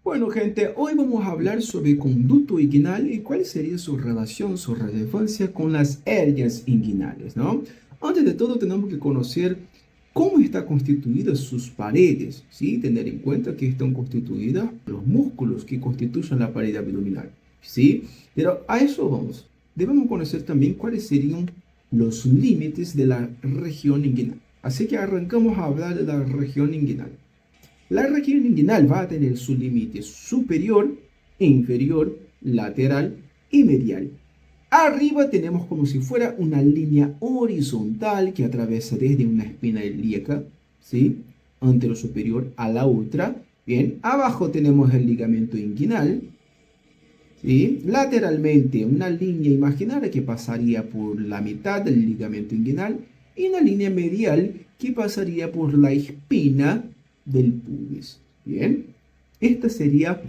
Bueno, gente, hoy vamos a hablar sobre conducto inguinal y cuál sería su relación, su relevancia con las hernias inguinales, ¿no? Antes de todo, tenemos que conocer cómo están constituidas sus paredes, ¿sí? Tener en cuenta que están constituidas los músculos que constituyen la pared abdominal, ¿sí? Pero a eso vamos. Debemos conocer también cuáles serían los límites de la región inguinal. Así que arrancamos a hablar de la región inguinal. La región inguinal va a tener su límite superior, inferior, lateral y medial. Arriba tenemos como si fuera una línea horizontal que atraviesa desde una espina ilíaca, ¿sí? Antero superior a la otra. Bien, abajo tenemos el ligamento inguinal, ¿sí? Lateralmente una línea imaginaria que pasaría por la mitad del ligamento inguinal y una línea medial que pasaría por la espina del pubis. Bien, esta sería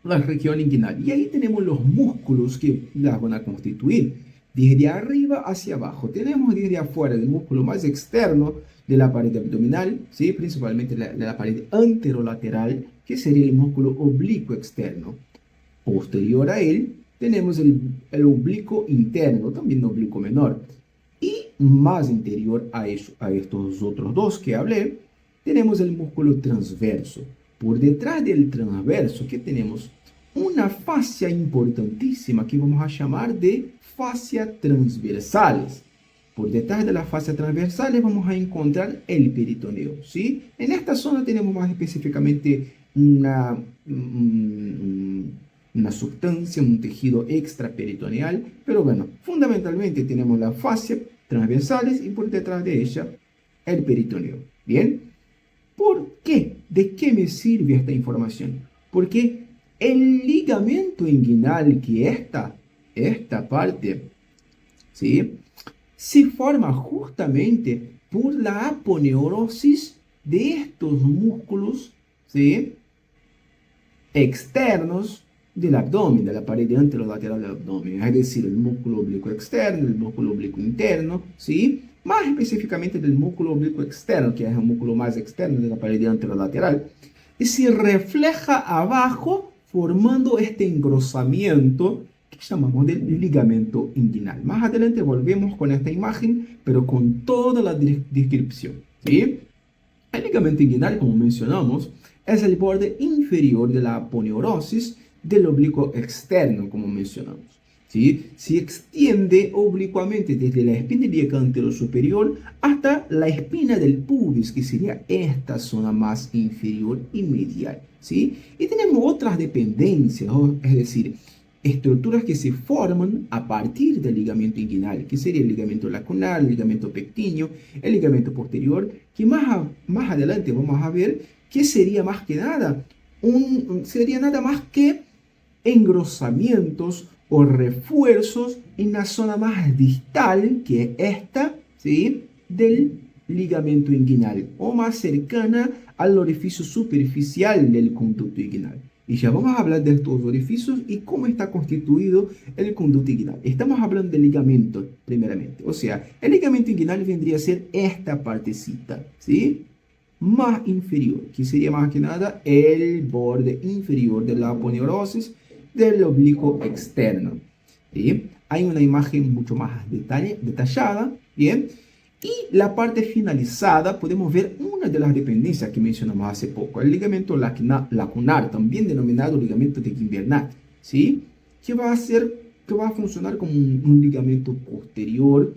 la región inguinal. Y ahí tenemos los músculos que la van a constituir. Desde arriba hacia abajo. Tenemos desde afuera el músculo más externo de la pared abdominal, ¿sí? Principalmente la pared anterolateral, que sería el músculo oblicuo externo. Posterior a él, tenemos el oblicuo interno, también oblicuo menor. Y más interior a estos otros dos que hablé, tenemos el músculo transverso. Por detrás del transverso, ¿qué tenemos? Una fascia importantísima que vamos a llamar de fascia transversales. Por detrás de la fascia transversales vamos a encontrar el peritoneo, ¿sí? En esta zona tenemos más específicamente una sustancia, un tejido extraperitoneal, pero bueno, fundamentalmente tenemos la fascia transversales y por detrás de ella el peritoneo. Bien, ¿por qué? ¿De qué me sirve esta información? Porque el ligamento inguinal, que esta parte, ¿sí? Se forma justamente por la aponeurosis de estos músculos, ¿sí? Externos del abdomen, de la pared anterolateral del abdomen, es decir, el músculo oblicuo externo, el músculo oblicuo interno, ¿sí? Más específicamente del músculo oblicuo externo, que es el músculo más externo de la pared anterolateral, y se refleja abajo formando este engrosamiento que llamamos de ligamento inguinal. Más adelante volvemos con esta imagen, pero con toda la descripción, ¿sí? El ligamento inguinal, como mencionamos, es el borde inferior de la aponeurosis del oblicuo externo, como mencionamos, ¿sí? Se extiende oblicuamente desde la espina ilíaca anterosuperior hasta la espina del pubis, que sería esta zona más inferior y medial, ¿sí? Y tenemos otras dependencias, es decir, estructuras que se forman a partir del ligamento inguinal, que sería el ligamento lacunar, el ligamento pectíneo, el ligamento posterior, que más adelante vamos a ver que sería más que nada, sería nada más que engrosamientos o refuerzos en la zona más distal, que es esta, ¿sí? Del ligamento inguinal, o más cercana al orificio superficial del conducto inguinal. Y ya vamos a hablar de estos orificios y cómo está constituido el conducto inguinal. Estamos hablando del ligamento, primeramente. O sea, el ligamento inguinal vendría a ser esta partecita, ¿sí? Más inferior, que sería más que nada el borde inferior de la aponeurosis del oblicuo externo. ¿Sí? Hay una imagen mucho más detallada, ¿bien? Y la parte finalizada, podemos ver una de las dependencias que mencionamos hace poco, el ligamento lacunar, también denominado ligamento de Gimbernat, ¿sí? Que va a funcionar como un ligamento posterior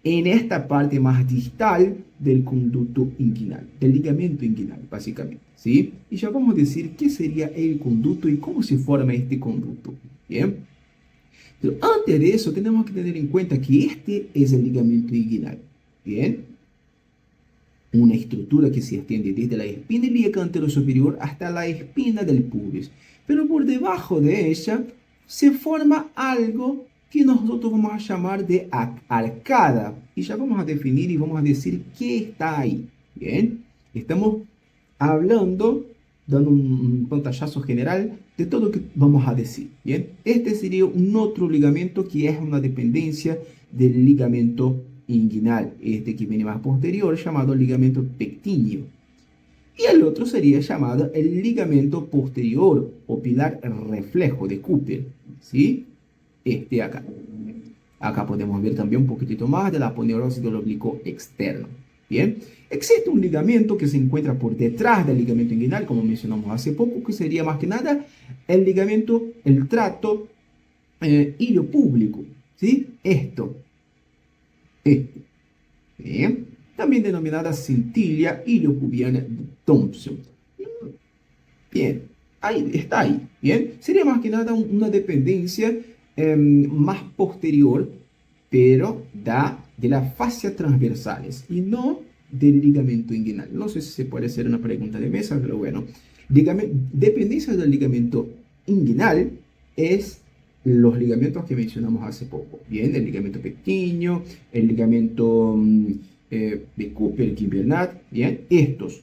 en esta parte más distal del conducto inguinal, del ligamento inguinal, básicamente, ¿sí? Y ya vamos a decir qué sería el conducto y cómo se forma este conducto, ¿bien? Pero antes de eso, tenemos que tener en cuenta que este es el ligamento inguinal, ¿bien? Una estructura que se extiende desde la espina ilíaca anterosuperior hasta la espina del pubis. Pero por debajo de ella se forma algo que nosotros vamos a llamar de arcada. Y ya vamos a definir y vamos a decir qué está ahí, ¿bien? Estamos hablando, dando un pantallazo general de todo lo que vamos a decir, ¿bien? Este sería un otro ligamento que es una dependencia del ligamento inguinal, este que viene más posterior, llamado ligamento pectíneo. y el otro sería llamado el ligamento posterior o pilar reflejo de Cooper, ¿sí? Este acá. Acá podemos ver también un poquitito más de la aponeurosis del oblicuo externo. Bien, existe un ligamento que se encuentra por detrás del ligamento inguinal, como mencionamos hace poco, que sería más que nada el ligamento, el tracto iliopúblico, ¿sí? Este. Bien, también denominada cintilla iliopubiana de Thompson. Bien, ahí está ahí. Bien, sería más que nada una dependencia más posterior, pero de las fascias transversales y no del ligamento inguinal. No sé si se puede hacer una pregunta de mesa, pero bueno. Dependencia del ligamento inguinal es los ligamentos que mencionamos hace poco. Bien, el ligamento pequeño, el ligamento de Cooper, Kibernat, bien, estos.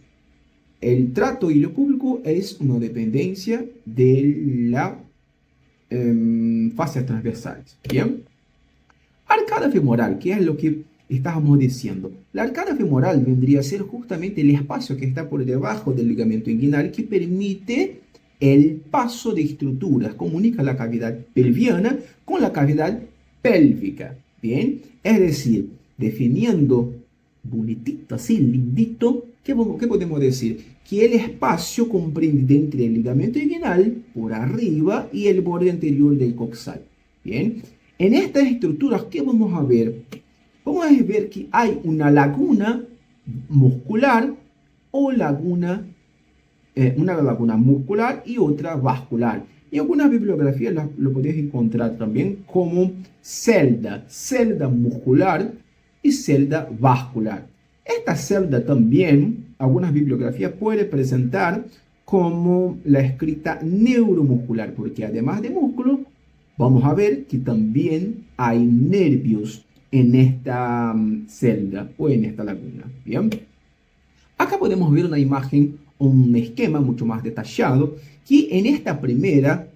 El tracto iliopúblico es una dependencia de la fascias transversales. Bien. Arcada femoral, que es lo que estábamos diciendo. La arcada femoral vendría a ser justamente el espacio que está por debajo del ligamento inguinal que permite el paso de estructuras, comunica la cavidad pelviana con la cavidad pélvica. Bien, es decir, definiendo bonitito, así, lindito, ¿qué podemos decir? Que el espacio comprende entre el ligamento inguinal por arriba y el borde anterior del coxal. Bien, en estas estructuras, ¿qué vamos a ver? Vamos a ver que hay una laguna muscular o laguna, una laguna muscular y otra vascular. En algunas bibliografías lo podéis encontrar también como celda muscular y celda vascular. Esta celda también, algunas bibliografías pueden presentar como la escrita neuromuscular, porque además de músculo, vamos a ver que también hay nervios en esta celda o en esta laguna. Bien, acá podemos ver una imagen, un esquema mucho más detallado, que en esta primera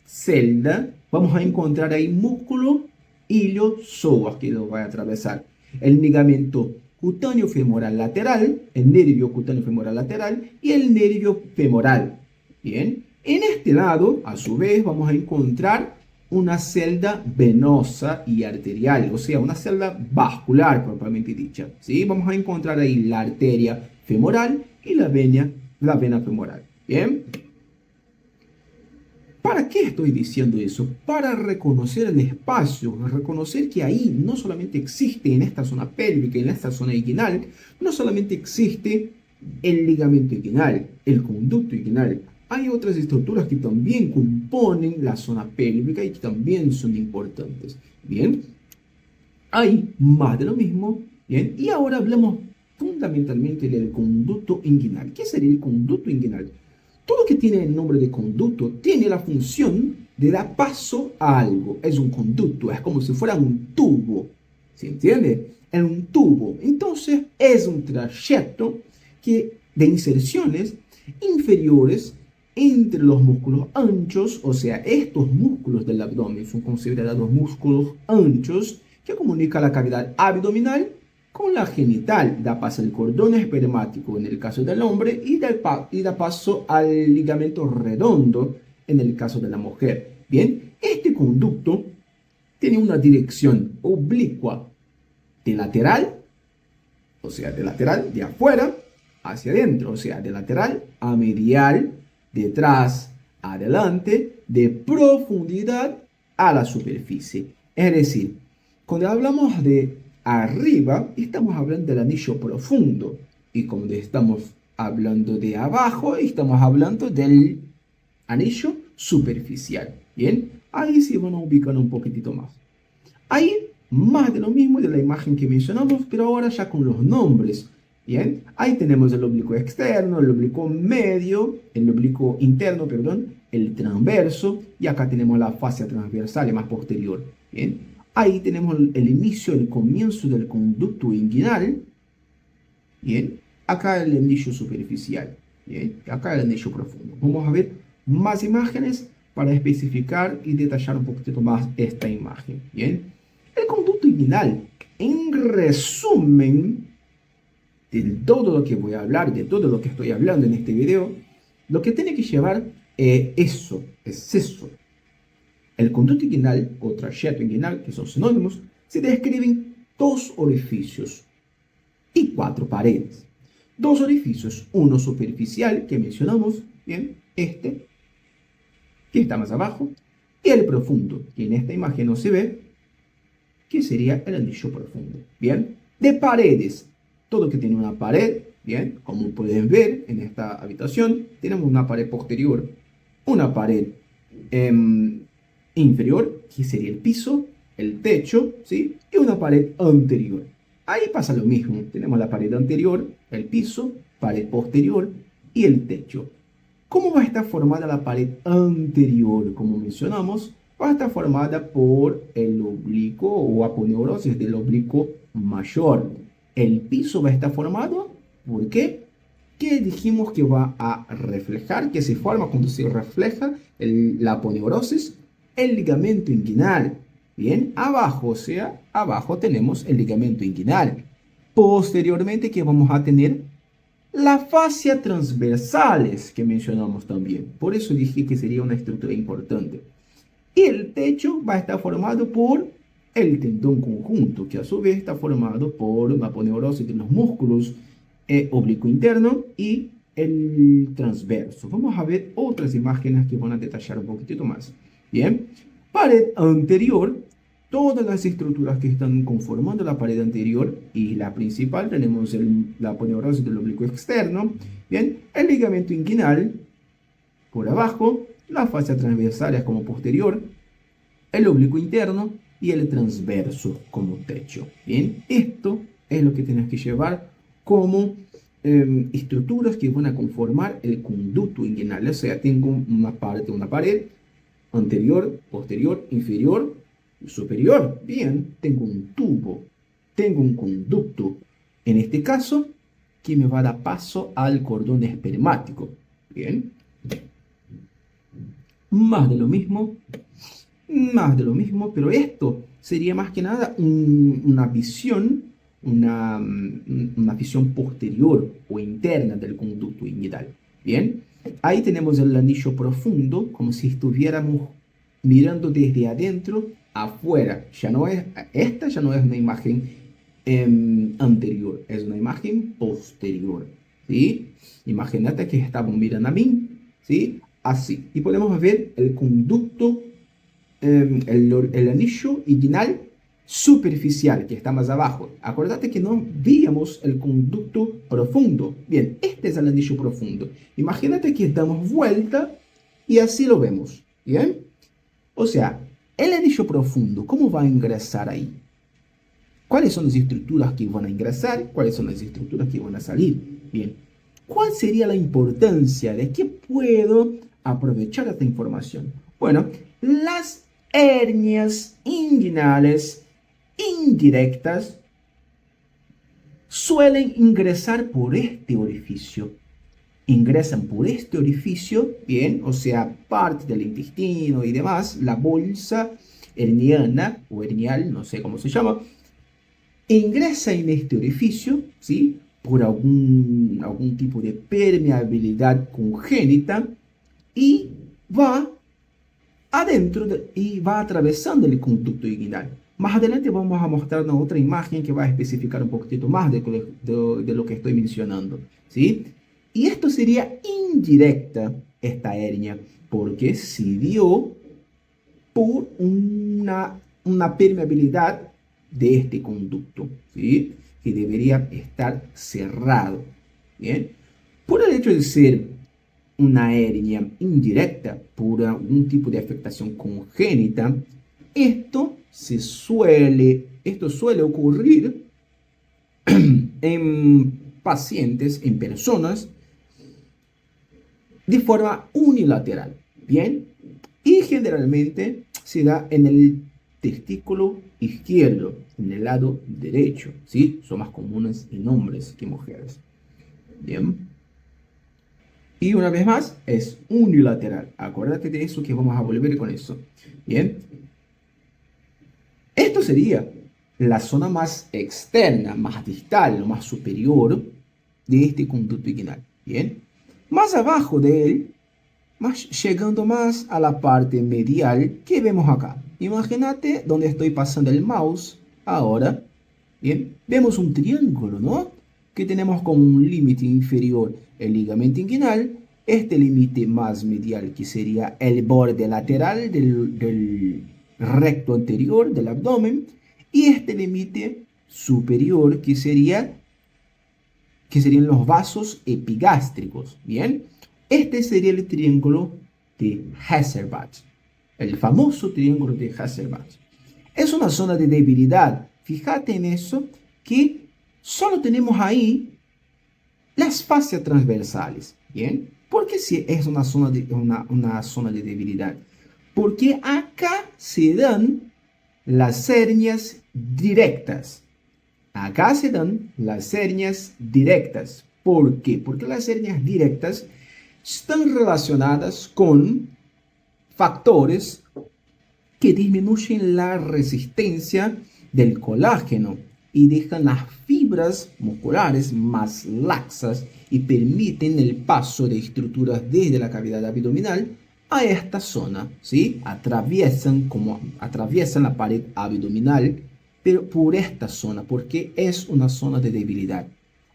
celda vamos a encontrar ahí músculo, ilio, psoas que lo va a atravesar. El ligamento cutáneo femoral lateral, el nervio cutáneo femoral lateral y el nervio femoral. Bien, en este lado, a su vez, vamos a encontrar una celda venosa y arterial, o sea, una celda vascular propiamente dicha. ¿Sí? Vamos a encontrar ahí la arteria femoral y la vena femoral. Bien. ¿Para qué estoy diciendo eso? Para reconocer el espacio, reconocer que ahí no solamente existe en esta zona pélvica, en esta zona inguinal, no solamente existe el ligamento inguinal, el conducto inguinal. Hay otras estructuras que también componen la zona pélvica y que también son importantes. Bien, hay más de lo mismo. Bien, y ahora hablemos fundamentalmente del conducto inguinal. ¿Qué sería el conducto inguinal? Todo que tiene el nombre de conducto tiene la función de dar paso a algo. Es un conducto, es como si fuera un tubo. ¿Se entiende? Es un tubo. Entonces, es un trayecto de inserciones inferiores entre los músculos anchos, o sea, estos músculos del abdomen son considerados músculos anchos que comunican la cavidad abdominal con la genital, da paso al cordón espermático en el caso del hombre y da paso al ligamento redondo en el caso de la mujer. Bien, este conducto tiene una dirección oblicua de lateral, o sea, de lateral de afuera hacia adentro, o sea, de lateral a medial, detrás adelante, de profundidad a la superficie. Es decir, cuando hablamos de arriba, estamos hablando del anillo profundo. Y cuando estamos hablando de abajo, estamos hablando del anillo superficial. Bien, ahí sí van a ubicar un poquitito más. Ahí más de lo mismo de la imagen que mencionamos, pero ahora ya con los nombres. Bien, ahí tenemos el oblicuo externo, el oblicuo medio, el oblicuo interno, perdón, el transverso, y acá tenemos la fascia transversal más posterior. Bien, ahí tenemos el inicio, el comienzo del conducto inguinal. Bien, acá el anillo superficial. Bien, acá el anillo profundo. Vamos a ver más imágenes para especificar y detallar un poquito más esta imagen. Bien, el conducto inguinal, en resumen, de todo lo que voy a hablar, de todo lo que estoy hablando en este video, lo que tiene que llevar es eso. El conducto inguinal o trayecto inguinal, que son sinónimos, se describen dos orificios y cuatro paredes. Dos orificios, uno superficial que mencionamos, bien, este, que está más abajo, y el profundo, que en esta imagen no se ve, que sería el anillo profundo, bien. De paredes, todo que tiene una pared, bien, como pueden ver en esta habitación, tenemos una pared posterior, una pared inferior, que sería el piso, el techo, ¿sí? Y una pared anterior. Ahí pasa lo mismo, tenemos la pared anterior, el piso, pared posterior y el techo. ¿Cómo va a estar formada la pared anterior? Como mencionamos, va a estar formada por el oblicuo o aponeurosis del oblicuo mayor. El piso va a estar formado, ¿por qué? Que dijimos que va a reflejar, que se forma cuando se refleja la aponeurosis, el ligamento inguinal. Bien, abajo, o sea, abajo tenemos el ligamento inguinal. Posteriormente, que vamos a tener la fascia transversales que mencionamos también. Por eso dije que sería una estructura importante. Y el techo va a estar formado por el tendón conjunto, que a su vez está formado por una aponeurosis de los músculos oblicuo interno y el transverso. Vamos a ver otras imágenes que van a detallar un poquitito más. Bien, pared anterior, todas las estructuras que están conformando la pared anterior y la principal, tenemos la aponeurosis del oblicuo externo, bien, el ligamento inguinal por abajo, las fascias transversales como posterior, el oblicuo interno y el transverso como techo. Bien, esto es lo que tienes que llevar como estructuras que van a conformar el conducto inguinal. O sea, tengo una pared anterior, posterior, inferior, superior. Bien, tengo un tubo, tengo un conducto, en este caso, que me va a dar paso al cordón espermático. Bien, más de lo mismo, pero esto sería más que nada una visión posterior o interna del conducto inguinal. Bien, ahí tenemos el anillo profundo, como si estuviéramos mirando desde adentro afuera. Esta ya no es una imagen anterior, es una imagen posterior, ¿sí? Imagínate que estamos mirando a mí, ¿sí? Así. Y podemos ver el conducto, el anillo inguinal superficial que está más abajo. Acuérdate que no veíamos el conducto profundo. Bien, este es el anillo profundo. Imagínate que damos vuelta y así lo vemos. Bien, o sea, el anillo profundo, ¿cómo va a ingresar ahí? ¿Cuáles son las estructuras que van a ingresar? ¿Cuáles son las estructuras que van a salir? Bien, ¿cuál sería la importancia de que puedo aprovechar esta información? Bueno, las hernias inguinales indirectas suelen ingresar por este orificio. Ingresan por este orificio, bien, o sea, parte del intestino y demás, la bolsa herniana o hernial, no sé cómo se llama, ingresa en este orificio, ¿sí? Por algún tipo de permeabilidad congénita y va adentro y va atravesando el conducto inguinal. Más adelante vamos a mostrar una otra imagen que va a especificar un poquitito más de lo que estoy mencionando, ¿sí? Y esto sería indirecta, esta hernia, porque se dio por una permeabilidad de este conducto, ¿sí? Que debería estar cerrado, ¿bien? Por el hecho de ser una hernia indirecta por algún tipo de afectación congénita, esto suele ocurrir en pacientes, en personas, de forma unilateral, ¿bien? Y generalmente se da en el testículo izquierdo, en el lado derecho, ¿sí? Son más comunes en hombres que mujeres, ¿bien? Y una vez más, es unilateral. Acuérdate de eso que vamos a volver con eso, ¿bien? Esto sería la zona más externa, más distal, más superior de este conducto inguinal. Bien, más abajo de él, llegando más a la parte medial que vemos acá. Imagínate donde estoy pasando el mouse ahora. Bien, vemos un triángulo, ¿no? Que tenemos como un límite inferior el ligamento inguinal, este límite más medial que sería el borde lateral del recto anterior del abdomen, y este límite superior que serían los vasos epigástricos. Bien, este sería el triángulo de Hasselbalch, el famoso triángulo de Hasselbalch. Es una zona de debilidad. Fíjate en eso, que solo tenemos ahí las fascias transversales. Bien, ¿por qué si es una zona de debilidad? Porque acá se dan las hernias directas. Acá se dan las hernias directas. ¿Por qué? Porque las hernias directas están relacionadas con factores que disminuyen la resistencia del colágeno y dejan las fibras musculares más laxas y permiten el paso de estructuras desde la cavidad abdominal a esta zona, ¿sí? Atraviesan la pared abdominal, pero por esta zona, porque es una zona de debilidad.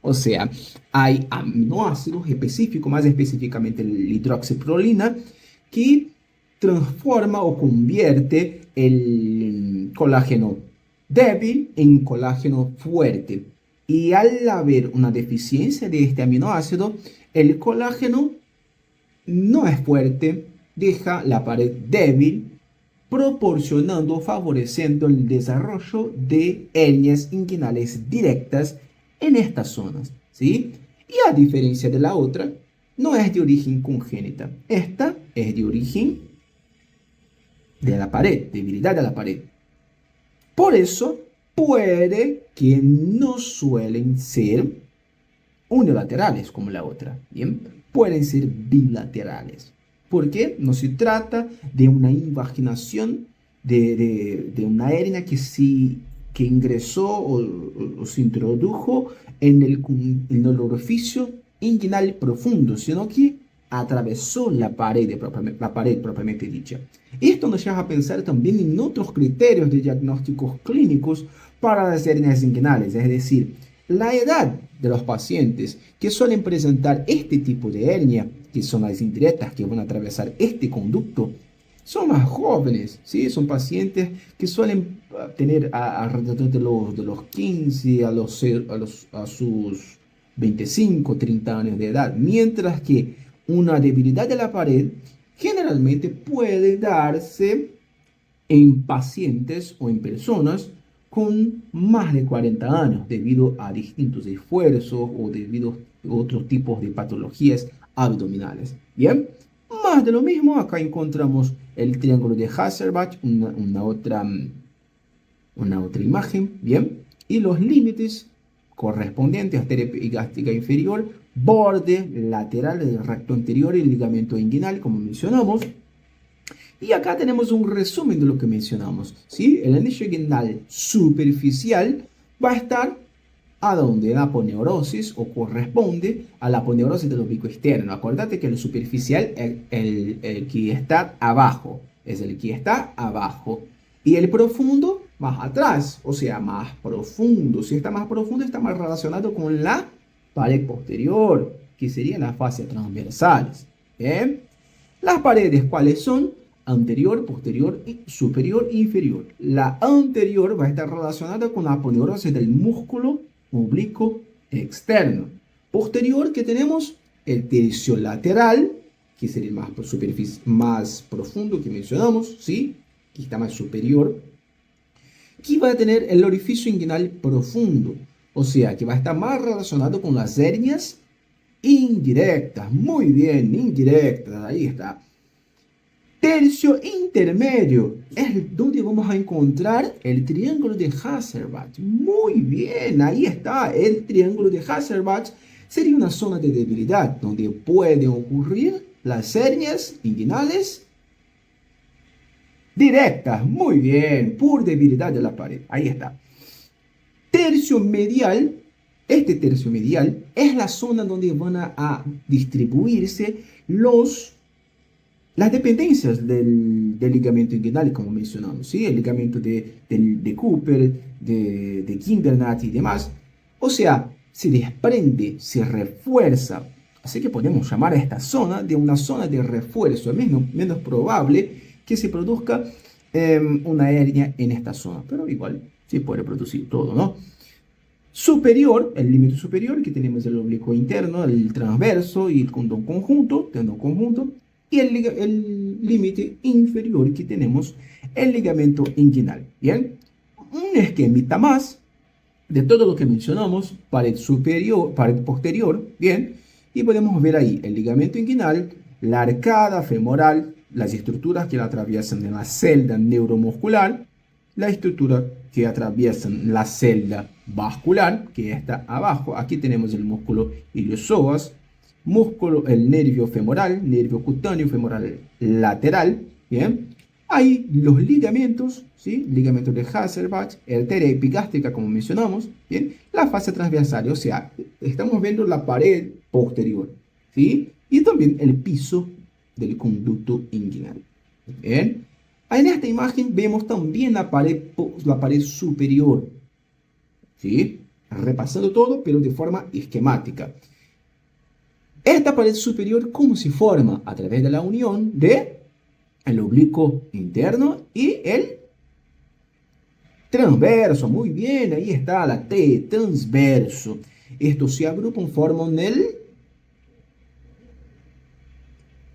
O sea, hay aminoácidos específicos, más específicamente la hidroxiprolina, que transforma o convierte el colágeno débil en colágeno fuerte. Y al haber una deficiencia de este aminoácido, el colágeno no es fuerte, deja la pared débil, proporcionando o favoreciendo el desarrollo de hernias inguinales directas en estas zonas, ¿sí? Y a diferencia de la otra, no es de origen congénita. Esta es de origen de la pared, debilidad de la pared. Por eso, puede que no suelen ser unilaterales como la otra, ¿bien? Pueden ser bilaterales. ¿Por qué? No se trata de una invaginación de una hernia que ingresó o se introdujo en el orificio inguinal profundo, sino que atravesó la pared propiamente dicha. Esto nos lleva a pensar también en otros criterios de diagnósticos clínicos para las hernias inguinales, es decir, la edad de los pacientes que suelen presentar este tipo de hernia, que son las indirectas que van a atravesar este conducto, son más jóvenes, ¿sí? Son pacientes que suelen tener alrededor de los 15 a sus 25, 30 años de edad, mientras que una debilidad de la pared generalmente puede darse en pacientes o en personas con más de 40 años debido a distintos esfuerzos o debido a otros tipos de patologías abdominales. Bien, más de lo mismo, acá encontramos el triángulo de Hasselbalch, una otra imagen, bien, y los límites correspondientes a arteria epigástrica inferior, borde lateral del recto anterior y el ligamento inguinal, como mencionamos. Y acá tenemos un resumen de lo que mencionamos, ¿sí? El anillo inguinal superficial va a estar a donde la aponeurosis o corresponde a la aponeurosis del oblicuo externo. Acuérdate que el superficial es el que está abajo, es el que está abajo. Y el profundo más atrás, o sea, más profundo. Si está más profundo, está más relacionado con la pared posterior, que serían las fascias transversales. ¿Bien? Las paredes, ¿cuáles son? Anterior, posterior, superior e inferior. La anterior va a estar relacionada con la aponeurosis del músculo oblicuo externo. Posterior, que tenemos el tercio lateral, que sería el más profundo que mencionamos, ¿sí? Que está más superior, que va a tener el orificio inguinal profundo, o sea, que va a estar más relacionado con las hernias indirectas. Muy bien, indirectas, ahí está. Tercio intermedio es donde vamos a encontrar el triángulo de Hasselbalch. Muy bien, ahí está, el triángulo de Hasselbalch sería una zona de debilidad donde pueden ocurrir las hernias inguinales directas. Muy bien, por debilidad de la pared. Ahí está. Tercio medial Este tercio medial es la zona donde van a distribuirse las dependencias del ligamento inguinal, como mencionamos, ¿sí? El ligamento de Cooper, de Kindernat y demás. O sea, se desprende, se refuerza. Así que podemos llamar a esta zona de una zona de refuerzo. Es menos probable que se produzca una hernia en esta zona, pero igual se puede producir todo, ¿no? Superior, el límite superior, que tenemos el oblicuo interno, el transverso y el tendón conjunto, y el límite inferior, que tenemos el ligamento inguinal. Bien, un esquemita más de todo lo que mencionamos: pared superior, pared posterior, bien, y podemos ver ahí el ligamento inguinal, la arcada femoral, las estructuras que la atraviesan en la celda neuromuscular, la estructura que atraviesan la celda vascular, que está abajo. Aquí tenemos el músculo iliosoas, el nervio femoral, nervio cutáneo femoral lateral, bien. Hay los ligamentos, ¿sí? Ligamento de Hasselbalch, arteria epigástrica, como mencionamos, bien. La fascia transversal, o sea, estamos viendo la pared posterior, ¿sí? Y también el piso del conducto inguinal, bien. En esta imagen vemos también la pared superior, ¿sí? Repasando todo, pero de forma esquemática. Esta pared superior, ¿cómo se forma? A través de la unión del oblicuo interno y el transverso. Muy bien, ahí está la T, transverso. Estos se agrupan, forman el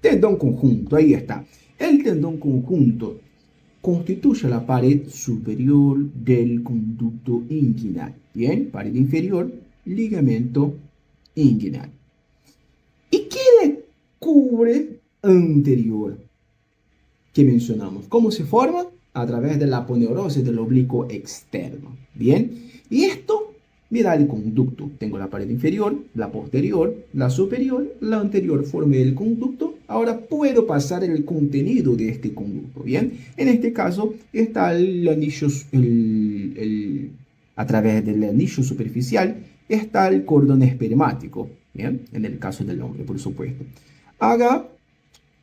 tendón conjunto. Ahí está. El tendón conjunto constituye la pared superior del conducto inguinal. Bien, pared inferior, ligamento inguinal. ¿Y qué le cubre anterior que mencionamos? ¿Cómo se forma? A través de la aponeurosis del oblicuo externo. Bien, y esto me da el conducto. Tengo la pared inferior, la posterior, la superior, la anterior. Formé el conducto. Ahora puedo pasar el contenido de este conducto. Bien, en este caso está el anillo, a través del anillo superficial está el cordón espermático. Bien, en el caso del hombre, por supuesto. Haga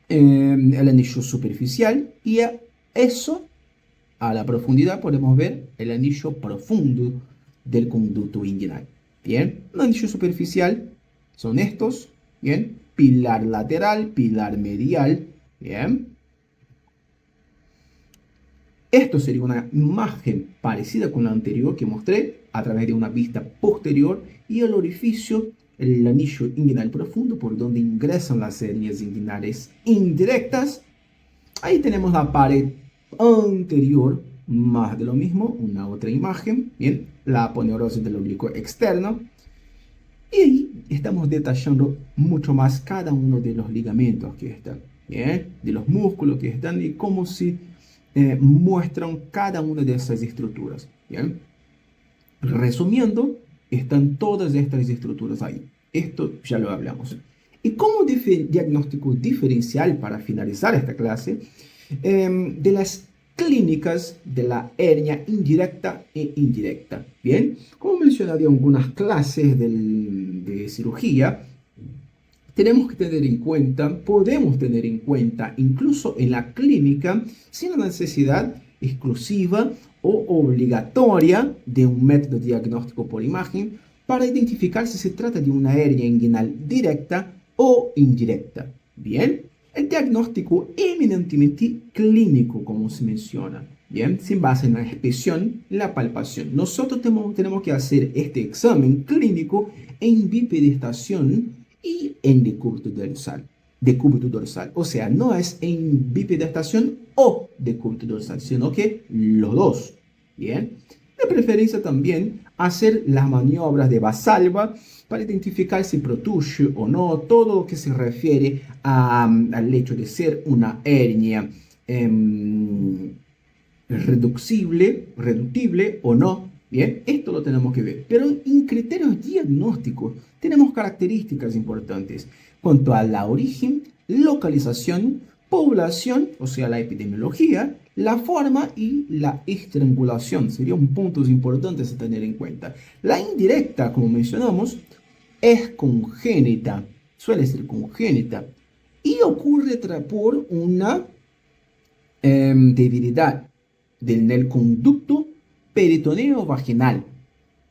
el anillo superficial y eso, a la profundidad, podemos ver el anillo profundo del conducto inguinal. Bien, un anillo superficial son estos, bien, pilar lateral, pilar medial, bien. Esto sería una imagen parecida con la anterior que mostré, a través de una vista posterior y el orificio, el anillo inguinal profundo, por donde ingresan las hernias inguinales indirectas. Ahí tenemos la pared anterior, más de lo mismo, una otra imagen, bien, la aponeurosis del oblicuo externo. Y ahí estamos detallando mucho más cada uno de los ligamentos que están, bien, de los músculos que están y cómo se muestran cada una de esas estructuras, bien. Resumiendo, están todas estas estructuras ahí. Esto ya lo hablamos. Y como diagnóstico diferencial, para finalizar esta clase, de las clínicas de la hernia indirecta e indirecta. Bien, como mencioné en algunas clases de cirugía, podemos tener en cuenta, incluso en la clínica, sin la necesidad exclusiva o obligatoria de un método diagnóstico por imagen, para identificar si se trata de una hernia inguinal directa o indirecta. Bien, el diagnóstico eminentemente clínico, como se menciona, bien, se basa en la inspección y la palpación. Nosotros tenemos que hacer este examen clínico en bipedestación y en decúbito dorsal. O sea, no es en bipedestación o decúbito dorsal, sino que los dos. Bien, de preferencia también hacer las maniobras de Valsalva para identificar si protruye o no, todo lo que se refiere al hecho de ser una hernia reductible o no. Bien, esto lo tenemos que ver. Pero en criterios diagnósticos tenemos características importantes cuanto a la origen, localización, población, o sea, la epidemiología, la forma y la estrangulación. Serían puntos importantes a tener en cuenta. La indirecta, como mencionamos, es congénita, suele ser congénita y ocurre por una debilidad del conducto peritoneo vaginal.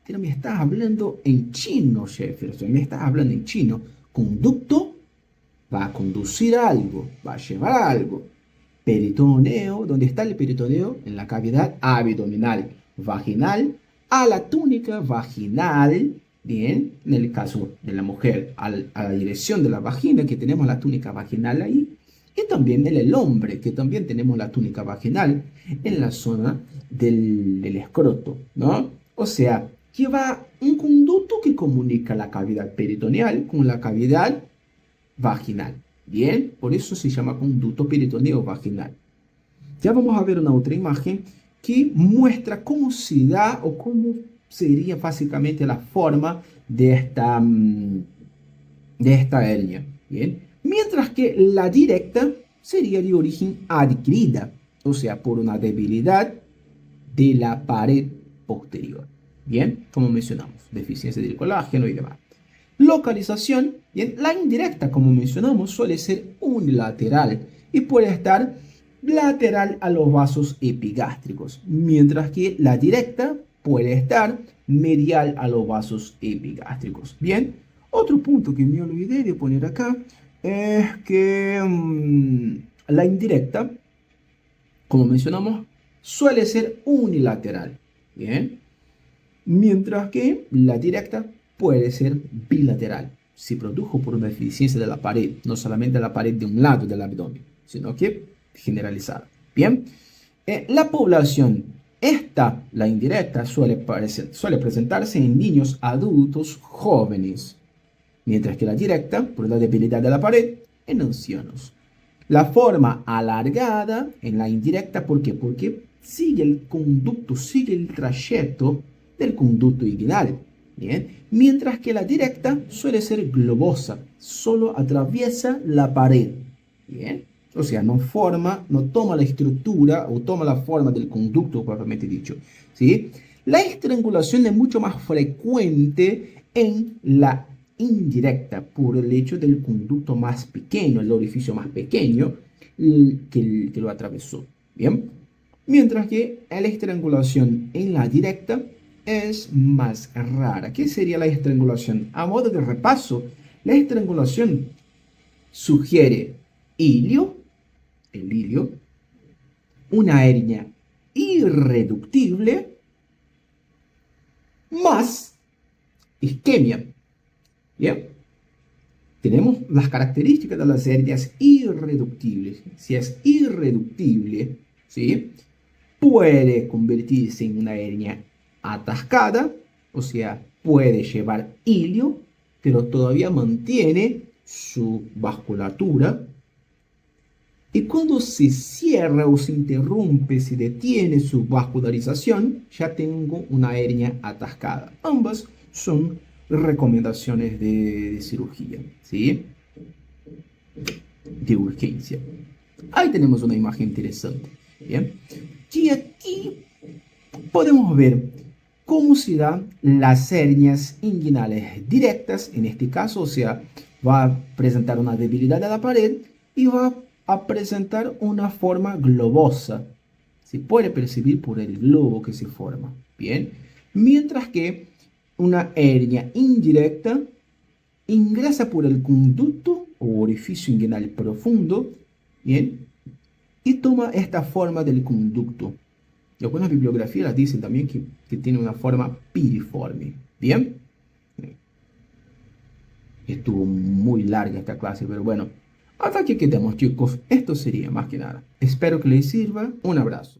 Pero me estás hablando en chino, Jefferson, me estás hablando en chino. Conducto va a conducir a algo, va a llevar a algo. Peritoneo, ¿dónde está el peritoneo? En la cavidad abdominal. Vaginal, a la túnica vaginal, bien, en el caso de la mujer, a la dirección de la vagina, que tenemos la túnica vaginal ahí, y también en el hombre, que también tenemos la túnica vaginal en la zona del escroto, ¿no? O sea, que va un conducto que comunica la cavidad peritoneal con la cavidad vaginal. Bien, por eso se llama conducto peritoneo vaginal. Ya vamos a ver una otra imagen que muestra cómo se da o cómo sería básicamente la forma de esta hernia. Bien, mientras que la directa sería de origen adquirida, o sea, por una debilidad de la pared posterior. Bien, como mencionamos, deficiencia del colágeno y demás. Localización, bien, la indirecta, como mencionamos, suele ser unilateral y puede estar lateral a los vasos epigástricos, mientras que la directa puede estar medial a los vasos epigástricos. Bien, otro punto que me olvidé de poner acá es que la indirecta, como mencionamos, suele ser unilateral. Bien, mientras que la directa puede ser bilateral. Se produjo por una deficiencia de la pared, no solamente de la pared de un lado del abdomen, sino que generalizada. Bien, la población, la indirecta, suele presentarse en niños adultos jóvenes, mientras que la directa, por la debilidad de la pared, en ancianos. La forma alargada en la indirecta, ¿por qué? Porque sigue el conducto, sigue el trayecto del conducto inguinal. Bien, mientras que la directa suele ser globosa, solo atraviesa la pared. Bien, o sea, no toma la estructura o toma la forma del conducto propiamente dicho. ¿Sí? La estrangulación es mucho más frecuente en la indirecta por el hecho del conducto más pequeño, el orificio más pequeño que lo atravesó. Bien, mientras que la estrangulación en la directa es más rara. ¿Qué sería la estrangulación? A modo de repaso, la estrangulación sugiere el ilio, una hernia irreductible más isquemia. Bien, tenemos las características de las hernias irreductibles. Si es irreductible, ¿sí?, puede convertirse en una hernia atascada, o sea, puede llevar ilio, pero todavía mantiene su vasculatura. Y cuando se cierra o se interrumpe, se detiene su vascularización, ya tengo una hernia atascada. Ambas son recomendaciones de cirugía, ¿sí?, de urgencia. Ahí tenemos una imagen interesante. Bien, y aquí podemos ver cómo se dan las hernias inguinales directas, en este caso, o sea, va a presentar una debilidad de la pared y va a presentar una forma globosa. Se puede percibir por el globo que se forma. Bien, mientras que una hernia indirecta ingresa por el conducto o orificio inguinal profundo, bien, y toma esta forma del conducto. Y algunas bibliografías las dicen también que tiene una forma piriforme. Bien, estuvo muy larga esta clase, pero bueno, hasta aquí quedamos, chicos. Esto sería más que nada. Espero que les sirva. Un abrazo.